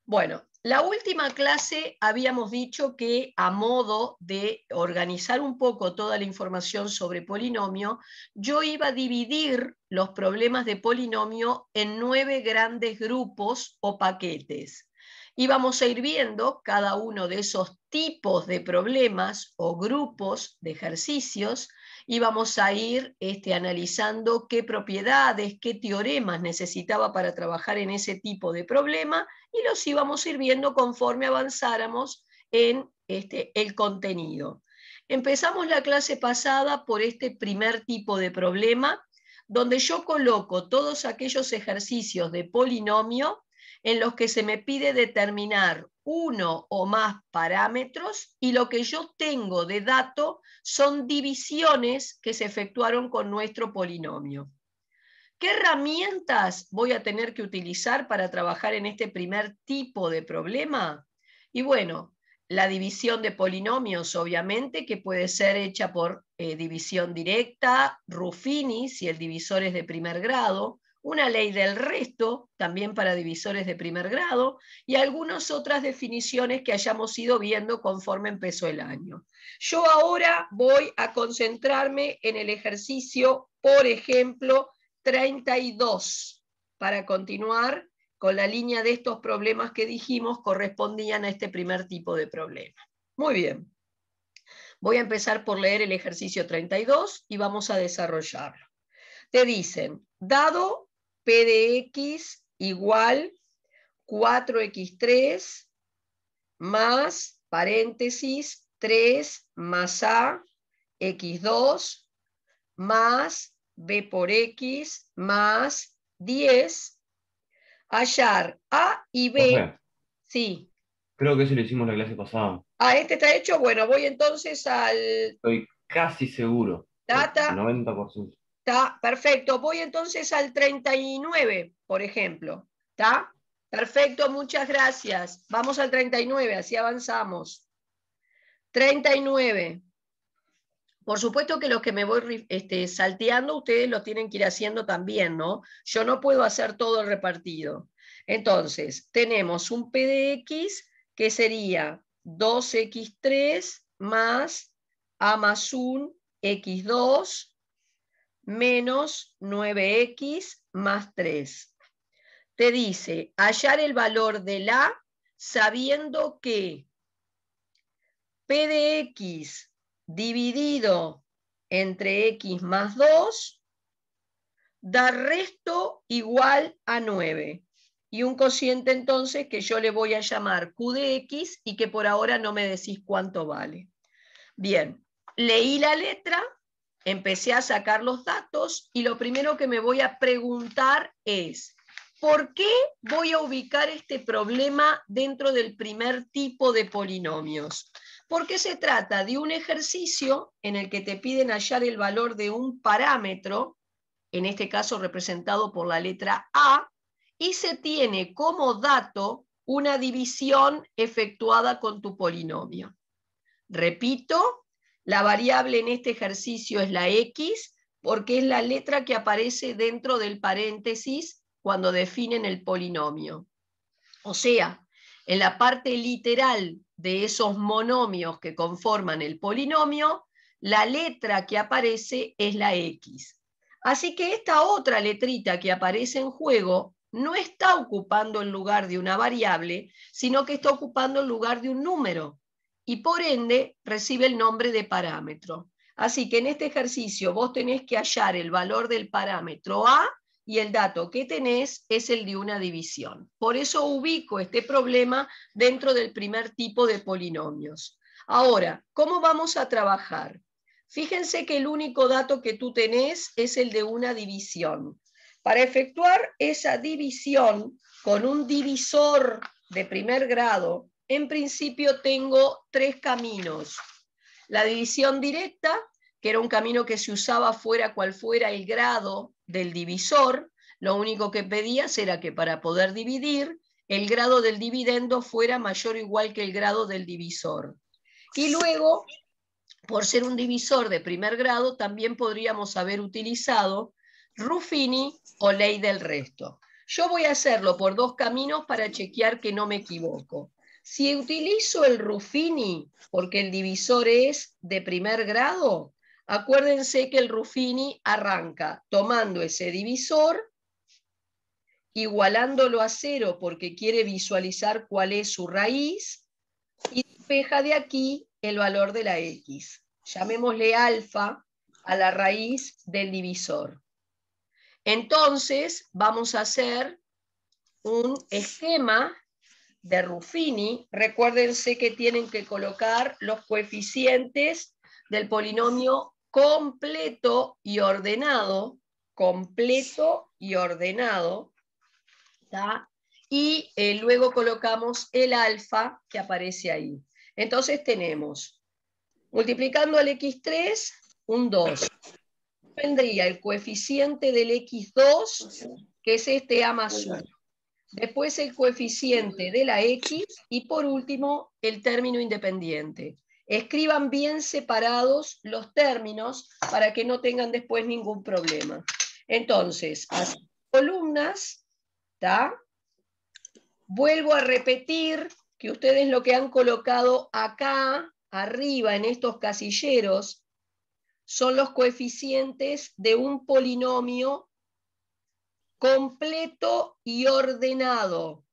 Bueno, la última clase habíamos dicho que a modo de organizar un poco toda la información sobre polinomio, yo iba a dividir los problemas de polinomio en 9 grandes grupos o paquetes. Íbamos a ir viendo cada uno de esos tipos de problemas o grupos de ejercicios, íbamos a ir analizando qué propiedades, qué teoremas necesitaba para trabajar en ese tipo de problema, y los íbamos a ir viendo conforme avanzáramos en el contenido. Empezamos la clase pasada por este primer tipo de problema, donde yo coloco todos aquellos ejercicios de polinomio en los que se me pide determinar uno o más parámetros, y lo que yo tengo de dato son divisiones que se efectuaron con nuestro polinomio. ¿Qué herramientas voy a tener que utilizar para trabajar en este primer tipo de problema? Y bueno, la división de polinomios, obviamente, que puede ser hecha por división directa, Ruffini, si el divisor es de primer grado, una ley del resto, también para divisores de primer grado, y algunas otras definiciones que hayamos ido viendo conforme empezó el año. Yo ahora voy a concentrarme en el ejercicio, por ejemplo, 32, para continuar con la línea de estos problemas que dijimos correspondían a este primer tipo de problema. Muy bien. Voy a empezar por leer el ejercicio 32 y vamos a desarrollarlo. Te dicen, dado P de X igual 4X3 más, paréntesis, 3 más A, X2 más B por X más 10, hallar A y B. Profe, Sí. creo que eso lo hicimos la clase pasada. Ah, este está hecho. Bueno, voy entonces al Estoy casi seguro. data. 90%. Está perfecto. Voy entonces al 39, por ejemplo. ¿Está? Perfecto, muchas gracias. Vamos al 39, así avanzamos. 39. Por supuesto que los que me voy salteando, ustedes lo tienen que ir haciendo también, ¿no? Yo no puedo hacer todo el repartido. Entonces, tenemos un P de X que sería 2X3 más A más 1, X2, menos 9X más 3. Te dice, hallar el valor del A sabiendo que P de X dividido entre X más 2 da resto igual a 9. Y un cociente entonces que yo le voy a llamar Q de X y que por ahora no me decís cuánto vale. Bien, leí la letra, empecé a sacar los datos y lo primero que me voy a preguntar es, ¿por qué voy a ubicar este problema dentro del primer tipo de polinomios? Porque se trata de un ejercicio en el que te piden hallar el valor de un parámetro, en este caso representado por la letra A, y se tiene como dato una división efectuada con tu polinomio. Repito, la variable en este ejercicio es la X, porque es la letra que aparece dentro del paréntesis cuando definen el polinomio. O sea, en la parte literal de esos monomios que conforman el polinomio, la letra que aparece es la X. Así que esta otra letrita que aparece en juego no está ocupando el lugar de una variable, sino que está ocupando el lugar de un número, y por ende recibe el nombre de parámetro. Así que en este ejercicio vos tenés que hallar el valor del parámetro A, y el dato que tenés es el de una división. Por eso ubico este problema dentro del primer tipo de polinomios. Ahora, ¿cómo vamos a trabajar? Fíjense que el único dato que tú tenés es el de una división. Para efectuar esa división con un divisor de primer grado, en principio tengo 3 caminos. La división directa, que era un camino que se usaba fuera cual fuera el grado del divisor. Lo único que pedías era que para poder dividir, el grado del dividendo fuera mayor o igual que el grado del divisor. Y luego, por ser un divisor de primer grado, también podríamos haber utilizado Ruffini o ley del resto. Yo voy a hacerlo por dos caminos para chequear que no me equivoco. Si utilizo el Ruffini, porque el divisor es de primer grado, acuérdense que el Ruffini arranca tomando ese divisor, igualándolo a 0 porque quiere visualizar cuál es su raíz, y despeja de aquí el valor de la x. Llamémosle alfa a la raíz del divisor. Entonces vamos a hacer un esquema de Ruffini. Recuérdense que tienen que colocar los coeficientes del polinomio completo y ordenado, ¿tá? Y luego colocamos el alfa que aparece ahí. Entonces tenemos, multiplicando al x3, un 2. Vendría el coeficiente del x2, que es este a más 1. Después el coeficiente de la x y por último el término independiente. Escriban bien separados los términos para que no tengan después ningún problema. Entonces, así, columnas, ¿tá? Vuelvo a repetir que ustedes lo que han colocado acá, arriba, en estos casilleros, son los coeficientes de un polinomio completo y ordenado.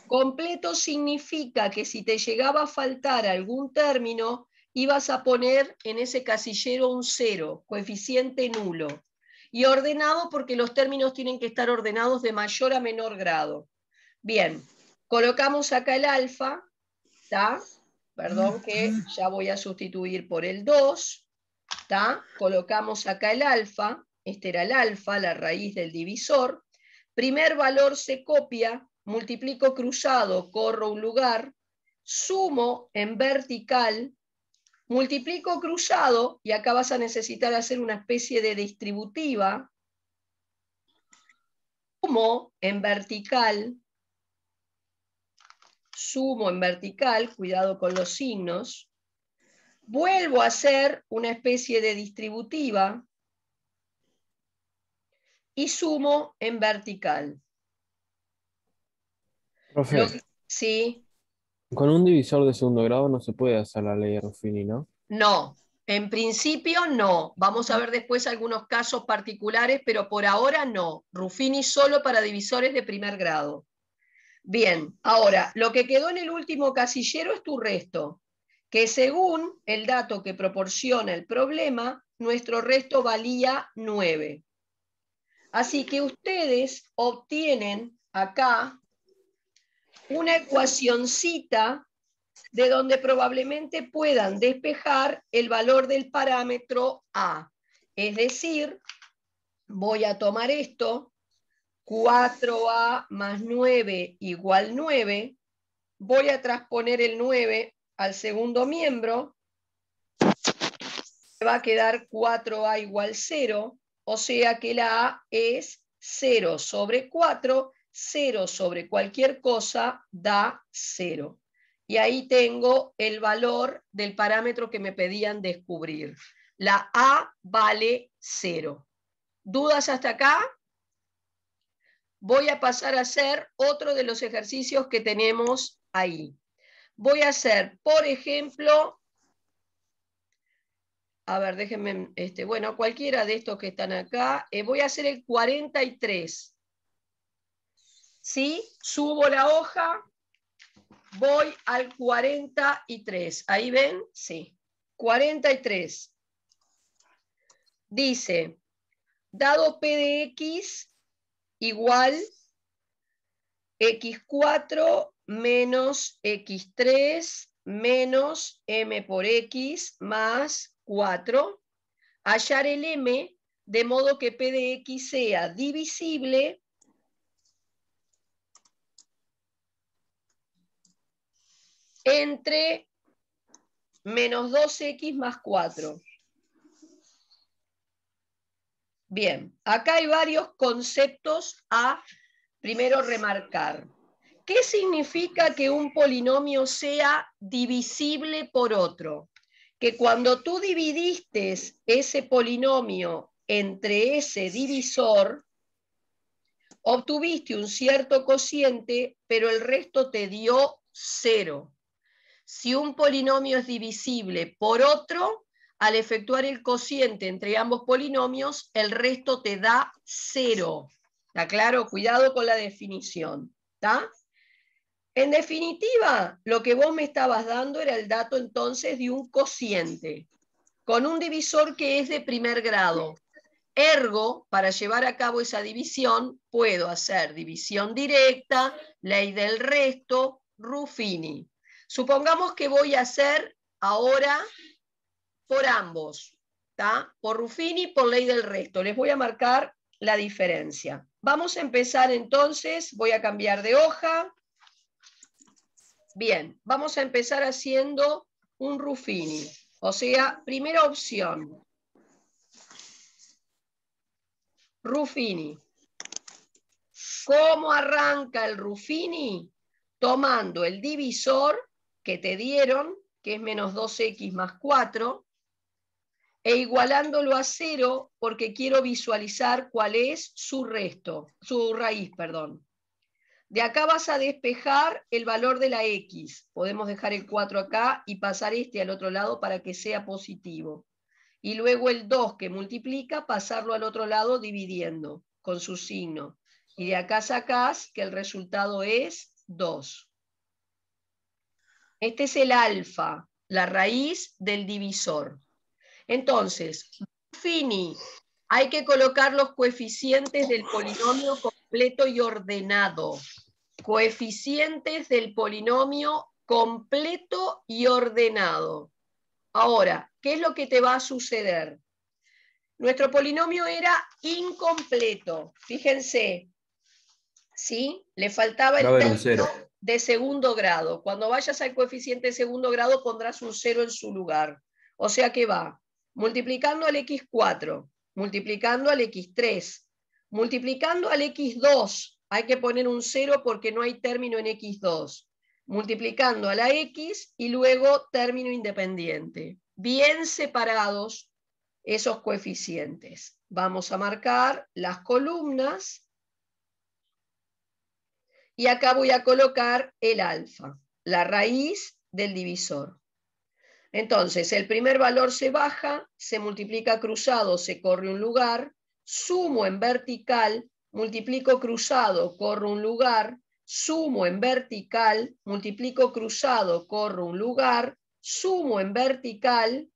Completo significa que si te llegaba a faltar algún término, ibas a poner en ese casillero un 0, coeficiente nulo. Y ordenado porque los términos tienen que estar ordenados de mayor a menor grado. Bien, colocamos acá el alfa, ¿tá? Perdón que ya voy a sustituir por el 2, ¿tá? Colocamos acá el alfa, este era el alfa, la raíz del divisor. Primer valor se copia, multiplico cruzado, corro un lugar, sumo en vertical, multiplico cruzado, y acá vas a necesitar hacer una especie de distributiva, sumo en vertical, cuidado con los signos, vuelvo a hacer una especie de distributiva y sumo en vertical. Profe, ¿Sí? con un divisor de segundo grado no se puede hacer la ley de Ruffini, ¿no? No, en principio no. Vamos a ver después algunos casos particulares, pero por ahora no. Ruffini solo para divisores de primer grado. Bien, ahora, lo que quedó en el último casillero es tu resto, que según el dato que proporciona el problema, nuestro resto valía 9. Así que ustedes obtienen acá una ecuacioncita de donde probablemente puedan despejar el valor del parámetro A. Es decir, voy a tomar esto, 4A más 9 igual 9, voy a transponer el 9 al segundo miembro, me va a quedar 4A igual 0, o sea que la A es 0 sobre 4, 0 sobre cualquier cosa da 0. Y ahí tengo el valor del parámetro que me pedían descubrir. La A vale 0. ¿Dudas hasta acá? Voy a pasar a hacer otro de los ejercicios que tenemos ahí. Voy a hacer, por ejemplo, a ver, déjenme, bueno, cualquiera de estos que están acá, voy a hacer el 43. ¿Sí? Subo la hoja, voy al 43. ¿Ahí ven? Sí. 43. Dice, dado P de X igual X4 menos X3 menos M por X más 4, hallar el M de modo que P de X sea divisible entre menos 2X más 4. Bien, acá hay varios conceptos a primero remarcar. ¿Qué significa que un polinomio sea divisible por otro? Que cuando tú dividiste ese polinomio entre ese divisor, obtuviste un cierto cociente, pero el resto te dio 0. Si un polinomio es divisible por otro, al efectuar el cociente entre ambos polinomios, el resto te da 0. ¿Está claro? Cuidado con la definición. ¿Está? En definitiva, lo que vos me estabas dando era el dato entonces de un cociente, con un divisor que es de primer grado. Ergo, para llevar a cabo esa división, puedo hacer división directa, ley del resto, Ruffini. Supongamos que voy a hacer ahora por ambos, ¿tá? Por Ruffini, por ley del resto. Les voy a marcar la diferencia. Vamos a empezar entonces, voy a cambiar de hoja. Bien, vamos a empezar haciendo un Ruffini. O sea, primera opción. Ruffini. ¿Cómo arranca el Ruffini? Tomando el divisor que te dieron, que es menos 2x más 4, e igualándolo a 0 porque quiero visualizar cuál es su raíz, perdón. De acá vas a despejar el valor de la x. Podemos dejar el 4 acá y pasar este al otro lado para que sea positivo. Y luego el 2 que multiplica, pasarlo al otro lado dividiendo con su signo. Y de acá sacás que el resultado es 2. Este es el alfa, la raíz del divisor. Entonces, Ruffini, hay que colocar los coeficientes del polinomio completo y ordenado. Coeficientes del polinomio completo y ordenado. Ahora, ¿qué es lo que te va a suceder? Nuestro polinomio era incompleto. Fíjense, ¿sí? Le faltaba el término de segundo grado. Cuando vayas al coeficiente de segundo grado pondrás un 0 en su lugar. O sea que va multiplicando al x4, multiplicando al x3, multiplicando al x2. Hay que poner un 0 porque no hay término en x2. Multiplicando a la x y luego término independiente. Bien separados esos coeficientes. Vamos a marcar las columnas. Y acá voy a colocar el alfa, la raíz del divisor. Entonces, el primer valor se baja, se multiplica cruzado, se corre un lugar, sumo en vertical, multiplico cruzado, corro un lugar, sumo en vertical, multiplico cruzado, corro un lugar, sumo en vertical,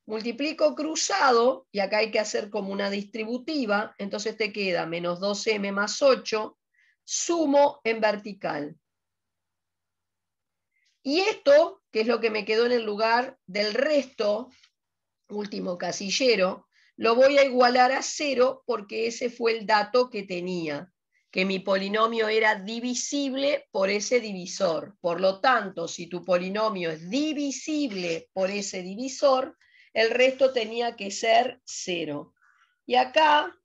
multiplico cruzado, y acá hay que hacer como una distributiva, entonces te queda menos 2m más 8, sumo en vertical. Y esto, que es lo que me quedó en el lugar del resto, último casillero, lo voy a igualar a 0 porque ese fue el dato que tenía, que mi polinomio era divisible por ese divisor. Por lo tanto, si tu polinomio es divisible por ese divisor, el resto tenía que ser 0. Y acá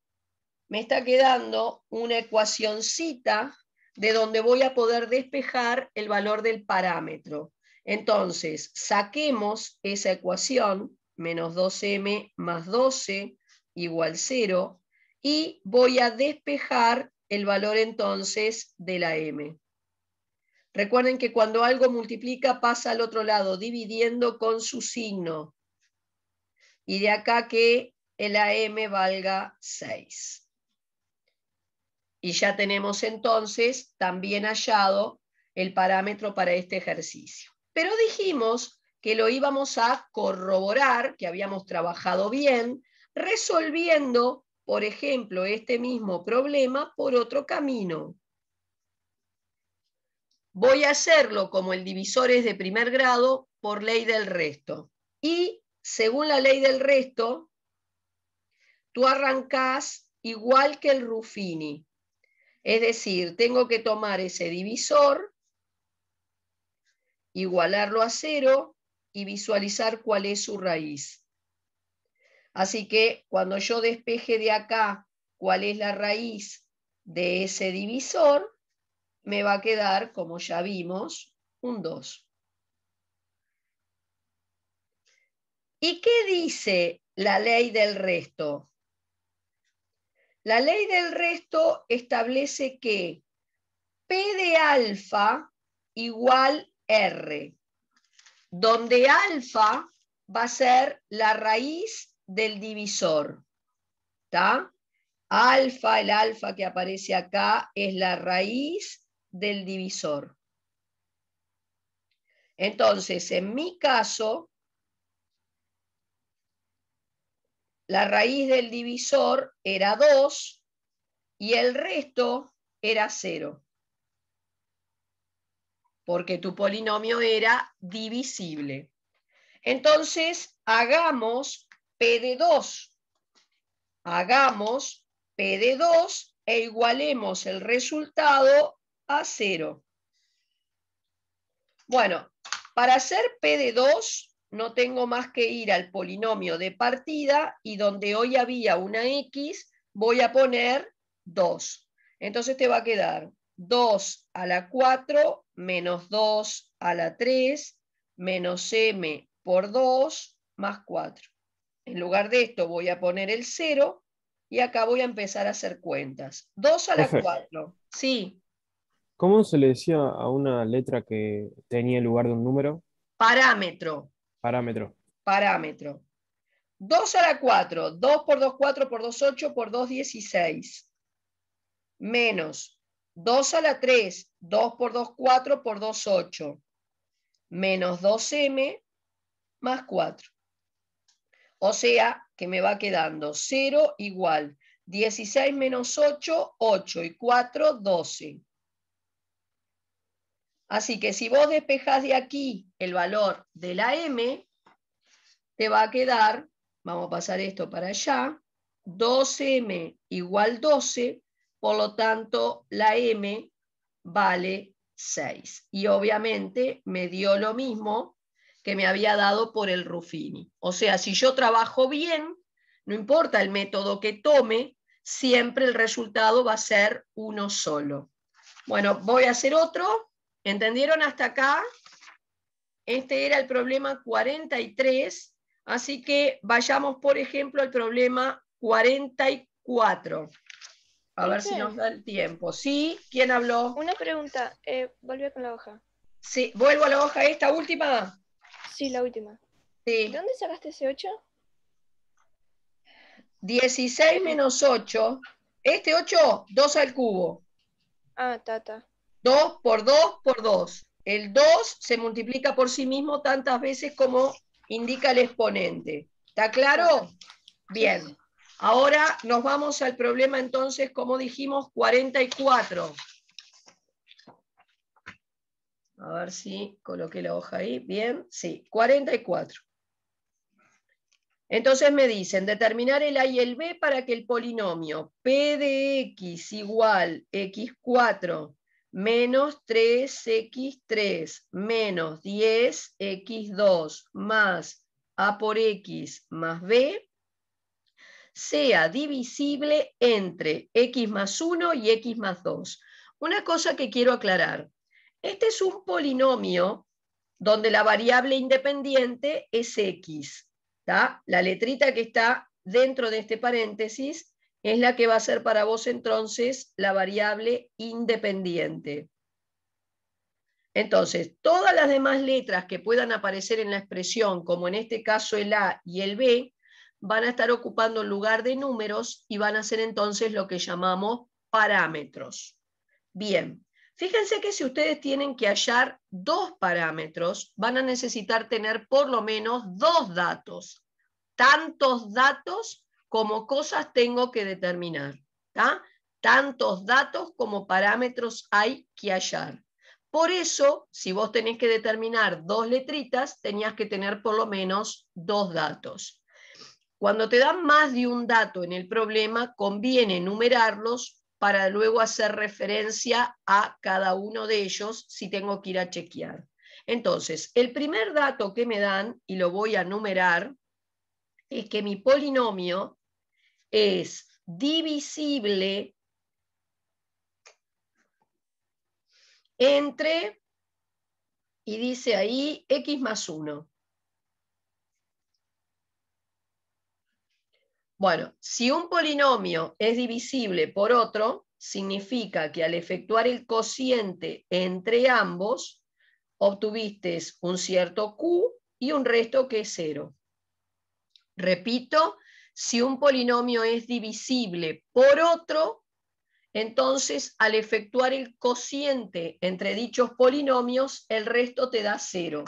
me está quedando una ecuacioncita de donde voy a poder despejar el valor del parámetro. Entonces, saquemos esa ecuación, menos 2m más 12 igual 0, y voy a despejar el valor entonces de la m. Recuerden que cuando algo multiplica pasa al otro lado, dividiendo con su signo. Y de acá que el AM valga 6. Y ya tenemos entonces también hallado el parámetro para este ejercicio. Pero dijimos que lo íbamos a corroborar, que habíamos trabajado bien, resolviendo, por ejemplo, este mismo problema por otro camino. Voy a hacerlo como el divisor es de primer grado por ley del resto. Y según la ley del resto, tú arrancás igual que el Ruffini. Es decir, tengo que tomar ese divisor, igualarlo a 0 y visualizar cuál es su raíz. Así que cuando yo despeje de acá cuál es la raíz de ese divisor, me va a quedar, como ya vimos, un 2. ¿Y qué dice la ley del resto? La ley del resto establece que P de alfa igual R, donde alfa va a ser la raíz del divisor. ¿Está? Alfa, el alfa que aparece acá, es la raíz del divisor. Entonces, en mi caso, la raíz del divisor era 2 y el resto era 0. Porque tu polinomio era divisible. Entonces, hagamos P de 2. Hagamos P de 2 e igualemos el resultado a 0. Bueno, para hacer P de 2 no tengo más que ir al polinomio de partida y donde hoy había una X voy a poner 2. Entonces te va a quedar 2 a la 4 menos 2 a la 3 menos m por 2 más 4. En lugar de esto voy a poner el 0 y acá voy a empezar a hacer cuentas. 2 a la Profe, 4. Sí, ¿cómo se le decía a una letra que tenía el lugar de un número? parámetro. Parámetro. Parámetro. 2 a la 4, 2 por 2, 4 por 2, 8 por 2, 16. Menos 2 a la 3, 2 por 2, 4 por 2, 8. Menos 2m más 4. O sea que me va quedando 0 igual 16 menos 8, 8 y 4, 12. Así que si vos despejás de aquí el valor de la m, te va a quedar, vamos a pasar esto para allá, 12m igual 12, por lo tanto la m vale 6. Y obviamente me dio lo mismo que me había dado por el Ruffini. O sea, si yo trabajo bien, no importa el método que tome, siempre el resultado va a ser uno solo. Bueno, voy a hacer otro. ¿Entendieron hasta acá? Este era el problema 43, así que vayamos, por ejemplo, al problema 44. A ver si nos Profe, da el tiempo. ¿Sí? ¿Quién habló? una pregunta. Volví con la hoja. Sí, vuelvo a la hoja esta última. Sí, la última. ¿De Sí. dónde sacaste ese 8? 16 menos 8. Este 8, 2 al cubo. Ah, tata. 2 por 2 por 2. El 2 se multiplica por sí mismo tantas veces como indica el exponente. ¿Está claro? Bien. Sí. Ahora nos vamos al problema entonces, como dijimos, 44. A ver si coloqué la hoja ahí. Bien, sí, 44. Entonces me dicen, determinar el A y el B para que el polinomio P de X igual X4 menos 3X3 menos 10X2 más A por X más B sea divisible entre X más 1 y X más 2. Una cosa que quiero aclarar. Este es un polinomio donde la variable independiente es X. ¿Tá? La letrita que está dentro de este paréntesis es la que va a ser para vos entonces la variable independiente. Entonces, todas las demás letras que puedan aparecer en la expresión, como en este caso el A y el B, van a estar ocupando el lugar de números y van a ser entonces lo que llamamos parámetros. Bien, fíjense que si ustedes tienen que hallar dos parámetros, van a necesitar tener por lo menos dos datos. Tantos datos como cosas tengo que determinar. ¿Tá? Tantos datos como parámetros hay que hallar. Por eso, si vos tenés que determinar dos letritas, tenías que tener por lo menos dos datos. Cuando te dan más de un dato en el problema, conviene numerarlos para luego hacer referencia a cada uno de ellos si tengo que ir a chequear. Entonces, el primer dato que me dan, y lo voy a numerar, es que mi polinomio es divisible entre, y dice ahí, x más 1. Bueno, si un polinomio es divisible por otro, significa que al efectuar el cociente entre ambos, obtuviste un cierto Q y un resto que es 0. Repito, si un polinomio es divisible por otro, entonces al efectuar el cociente entre dichos polinomios, el resto te da 0.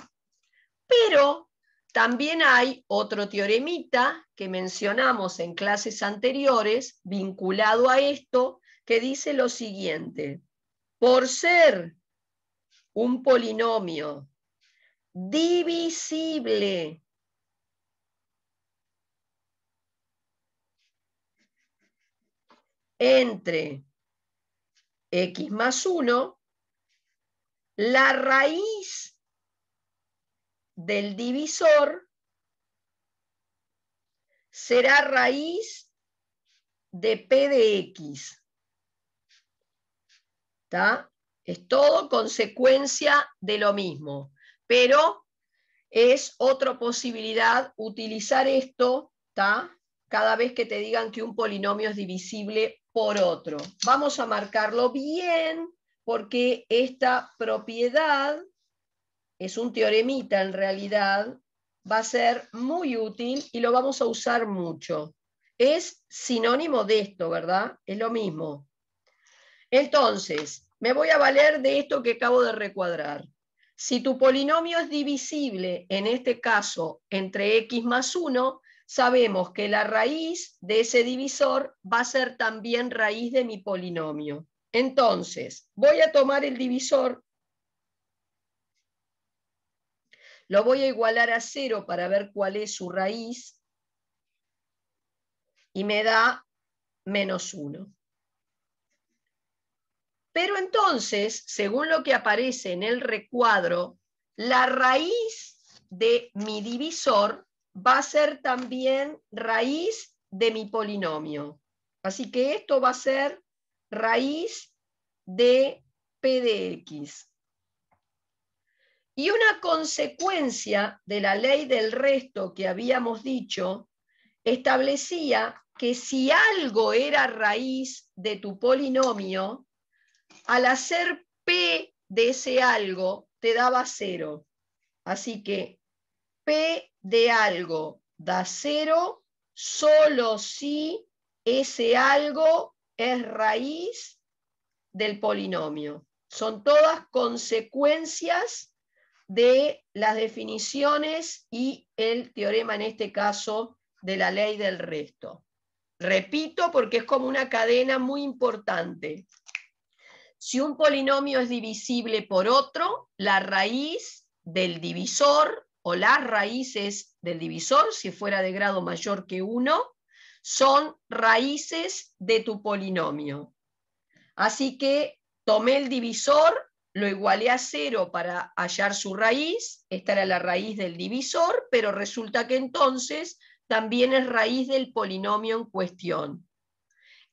Pero también hay otro teoremita que mencionamos en clases anteriores, vinculado a esto, que dice lo siguiente: por ser un polinomio divisible entre x más 1, la raíz del divisor será raíz de p de x. ¿Está? Es todo consecuencia de lo mismo, pero es otra posibilidad utilizar esto, ¿está? Cada vez que te digan que un polinomio es divisible por otro. Vamos a marcarlo bien, porque esta propiedad es un teoremita en realidad, va a ser muy útil y lo vamos a usar mucho. Es sinónimo de esto, ¿verdad? Es lo mismo. Entonces, me voy a valer de esto que acabo de recuadrar. Si tu polinomio es divisible, en este caso, entre x más 1, sabemos que la raíz de ese divisor va a ser también raíz de mi polinomio. Entonces, voy a tomar el divisor, lo voy a igualar a 0 para ver cuál es su raíz, y me da menos 1. Pero entonces, según lo que aparece en el recuadro, la raíz de mi divisor va a ser también raíz de mi polinomio. Así que esto va a ser raíz de p de x. Y una consecuencia de la ley del resto que habíamos dicho, establecía que si algo era raíz de tu polinomio, al hacer p de ese algo, te daba 0. Así que p de algo da 0 solo si ese algo es raíz del polinomio. Son todas consecuencias de las definiciones y el teorema, en este caso, de la ley del resto. Repito, porque es como una cadena muy importante. Si un polinomio es divisible por otro, la raíz del divisor o las raíces del divisor, si fuera de grado mayor que 1, son raíces de tu polinomio. Así que tomé el divisor, lo igualé a 0 para hallar su raíz, esta era la raíz del divisor, pero resulta que entonces también es raíz del polinomio en cuestión.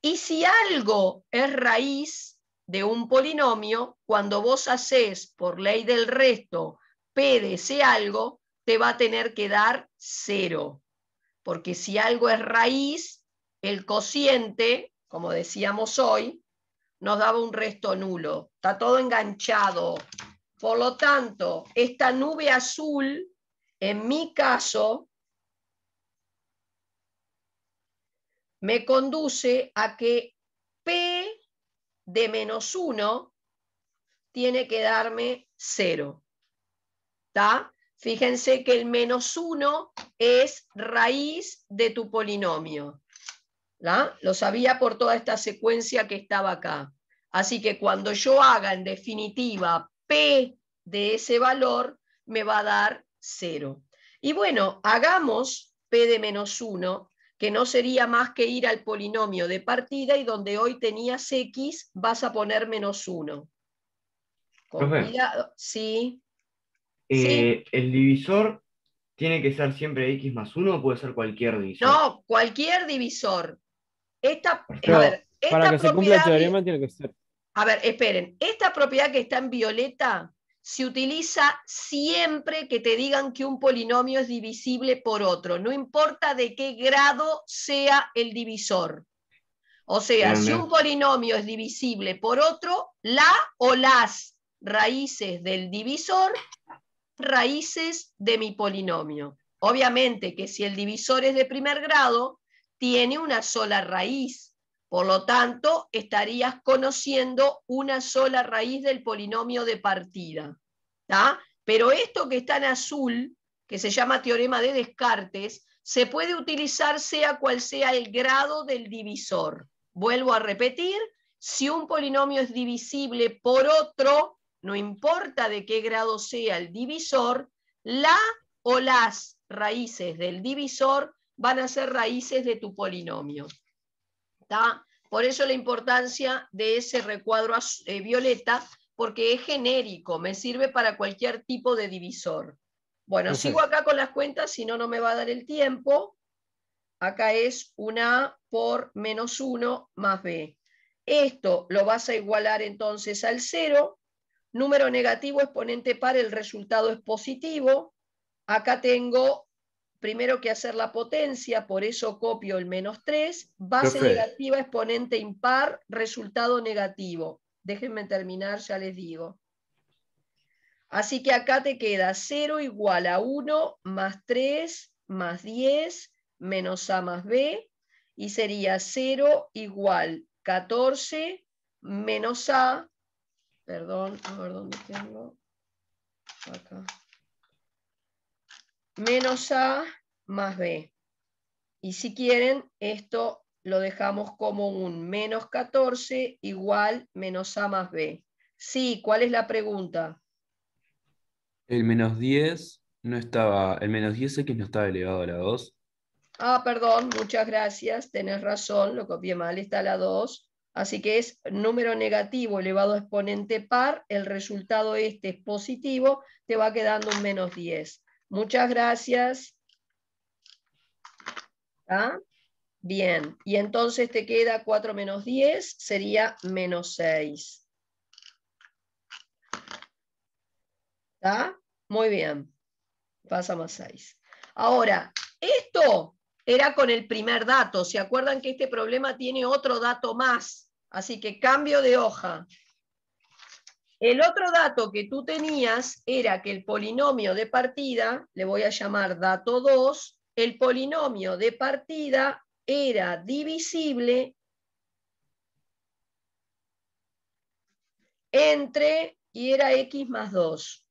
Y si algo es raíz de un polinomio, cuando vos hacés por ley del resto p de ese algo, te va a tener que dar 0. Porque si algo es raíz, el cociente, como decíamos hoy, nos daba un resto nulo. Está todo enganchado. Por lo tanto, esta nube azul, en mi caso, me conduce a que p de menos 1 tiene que darme 0. ¿Está? Fíjense que el menos 1 es raíz de tu polinomio. ¿La? Lo sabía por toda esta secuencia que estaba acá. Así que cuando yo haga en definitiva p de ese valor, me va a dar 0. Y bueno, hagamos p de menos 1, que no sería más que ir al polinomio de partida, y donde hoy tenías x, vas a poner menos 1. Con Profe, cuidado, sí. Sí. ¿el divisor tiene que ser siempre x más 1 o puede ser cualquier divisor? No, cualquier divisor. A Pero ver, para esta que se cumpla el propiedad, teorema tiene que ser. a ver, esperen, esta propiedad que está en violeta se utiliza siempre que te digan que un polinomio es divisible por otro, no importa de qué grado sea el divisor. O sea, si un polinomio es divisible por otro, la o las raíces del divisor, raíces de mi polinomio. Obviamente que si el divisor es de primer grado, tiene una sola raíz. Por lo tanto, estarías conociendo una sola raíz del polinomio de partida. ¿Tá? Pero esto que está en azul, que se llama teorema de Descartes, se puede utilizar sea cual sea el grado del divisor. Vuelvo a repetir, si un polinomio es divisible por otro, no importa de qué grado sea el divisor, la o las raíces del divisor van a ser raíces de tu polinomio. ¿Tá? Por eso la importancia de ese recuadro violeta, porque es genérico, me sirve para cualquier tipo de divisor. Bueno, sigo acá con las cuentas, si no, no me va a dar el tiempo. Acá es una A por menos 1 más B. Esto lo vas a igualar entonces al 0. Número negativo exponente par, el resultado es positivo. Acá tengo primero que hacer la potencia, por eso copio el menos 3. Base negativa, exponente impar, resultado negativo. Déjenme terminar, ya les digo. Así que acá te queda 0 igual a 1 más 3 más 10 menos A más B, y sería 0 igual 14 menos A, perdón, a ver dónde tengo, acá, menos A más B. Y si quieren, esto lo dejamos como un menos 14 igual menos A más B. Sí, ¿cuál es la pregunta? El menos 10 no estaba, el menos 10x no estaba elevado a la 2. Ah, perdón, muchas gracias, tenés razón, lo copié mal, está la 2. Así que es número negativo elevado a exponente par, el resultado este es positivo, te va quedando un menos 10. Muchas gracias. ¿Ah? Bien, y entonces te queda 4 menos 10, sería menos 6. ¿Está? Muy bien, pasa más 6. Ahora, esto era con el primer dato. ¿Se acuerdan que este problema tiene otro dato más? Así que cambio de hoja. El otro dato que tú tenías era que el polinomio de partida, le voy a llamar dato 2, el polinomio de partida era divisible entre, y era x más 2.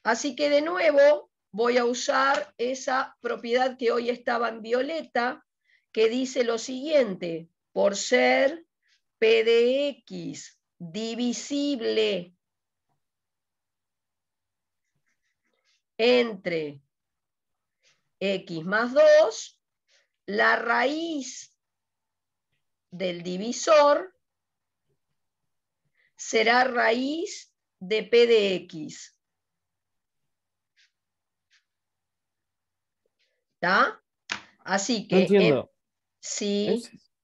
Así que de nuevo voy a usar esa propiedad que hoy estaba en violeta, que dice lo siguiente: por ser P de X divisible entre X más 2, la raíz del divisor será raíz de P de X. ¿Está? Así que... No entiendo. sí.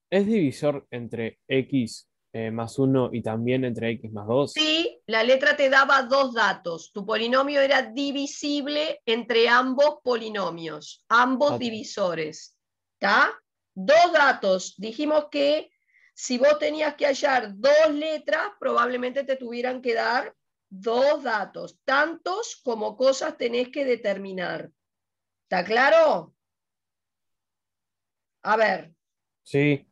¿Es divisor entre x más 1 y también entre x más 2? Sí, la letra te daba dos datos. Tu polinomio era divisible entre ambos polinomios, ambos divisores. ¿Está? Dos datos. Dijimos que si vos tenías que hallar dos letras, probablemente te tuvieran que dar dos datos. Tantos como cosas tenés que determinar. ¿Está claro? A ver. Sí.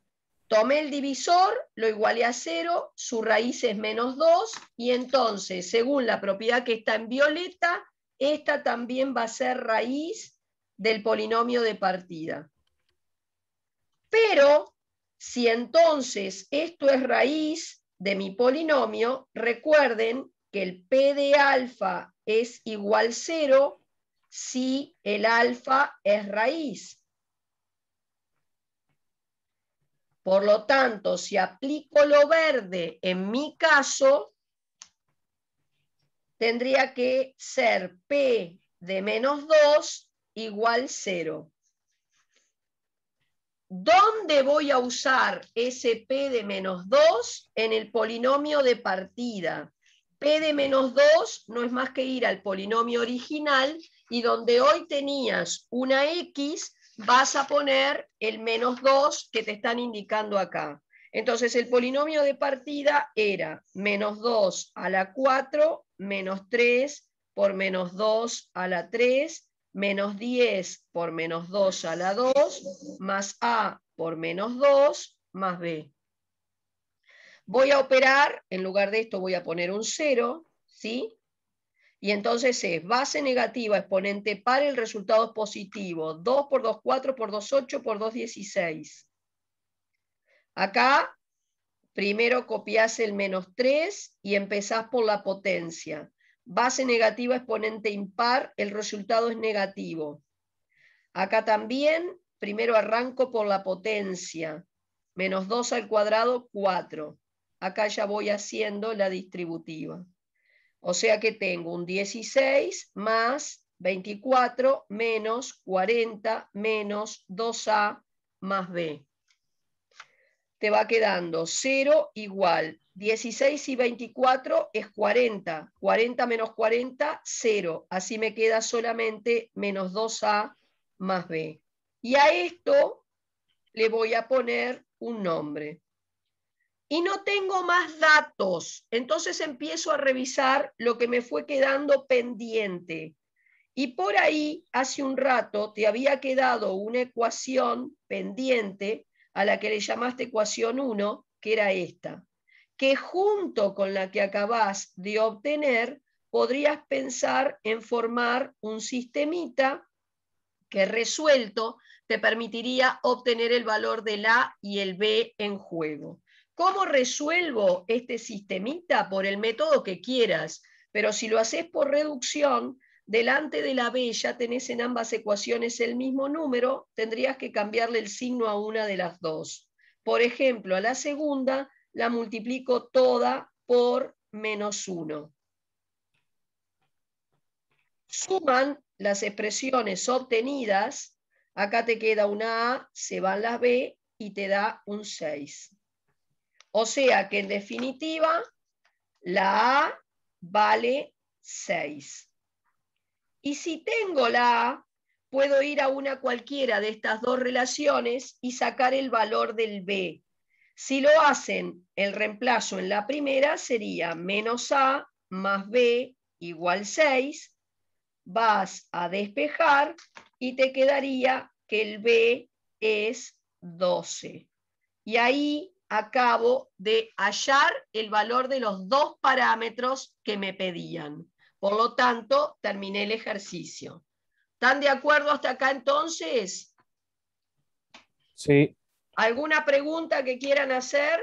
Tomé el divisor, lo igualé a 0, su raíz es menos 2, y entonces, según la propiedad que está en violeta, esta también va a ser raíz del polinomio de partida. Pero, si entonces esto es raíz de mi polinomio, recuerden que el P de alfa es igual 0 si el alfa es raíz. Por lo tanto, si aplico lo verde en mi caso, tendría que ser P de menos 2 igual 0. ¿Dónde voy a usar ese P de menos 2? En el polinomio de partida. P de menos 2 no es más que ir al polinomio original y donde hoy tenías una X, vas a poner el menos 2 que te están indicando acá. Entonces el polinomio de partida era menos 2 a la 4 menos 3 por menos 2 a la 3 menos 10 por menos 2 a la 2, más A por menos 2, más B. Voy a operar, en lugar de esto voy a poner un 0, ¿sí? Y entonces es base negativa, exponente par, el resultado es positivo. 2 por 2, 4 por 2, 8 por 2, 16. Acá, primero copiás el menos 3 y empezás por la potencia. Base negativa, exponente impar, el resultado es negativo. Acá también, primero arranco por la potencia. Menos 2 al cuadrado, 4. Acá ya voy haciendo la distributiva. O sea que tengo un 16 más 24 menos 40 menos 2A más B. Te va quedando 0 igual. 16 y 24 es 40. 40 menos 40, 0. Así me queda solamente menos 2A más B. Y a esto le voy a poner un nombre. Y no tengo más datos. Entonces empiezo a revisar lo que me fue quedando pendiente. Y por ahí, hace un rato, te había quedado una ecuación pendiente a la que le llamaste ecuación 1, que era esta, que junto con la que acabás de obtener, podrías pensar en formar un sistemita que resuelto te permitiría obtener el valor del A y el B en juego. ¿Cómo resuelvo este sistemita? Por el método que quieras, pero si lo haces por reducción, delante de la B ya tenés en ambas ecuaciones el mismo número, tendrías que cambiarle el signo a una de las dos. Por ejemplo, a la segunda la multiplico toda por menos 1. Suman las expresiones obtenidas, acá te queda una A, se van las B y te da un 6. O sea que en definitiva la A vale 6. Y si tengo la A, puedo ir a una cualquiera de estas dos relaciones y sacar el valor del B. Si lo hacen, el reemplazo en la primera sería menos A más B igual 6. Vas a despejar y te quedaría que el B es 12. Y ahí acabo de hallar el valor de los dos parámetros que me pedían. Por lo tanto, terminé el ejercicio. ¿Están de acuerdo hasta acá entonces? Sí. ¿Alguna pregunta que quieran hacer?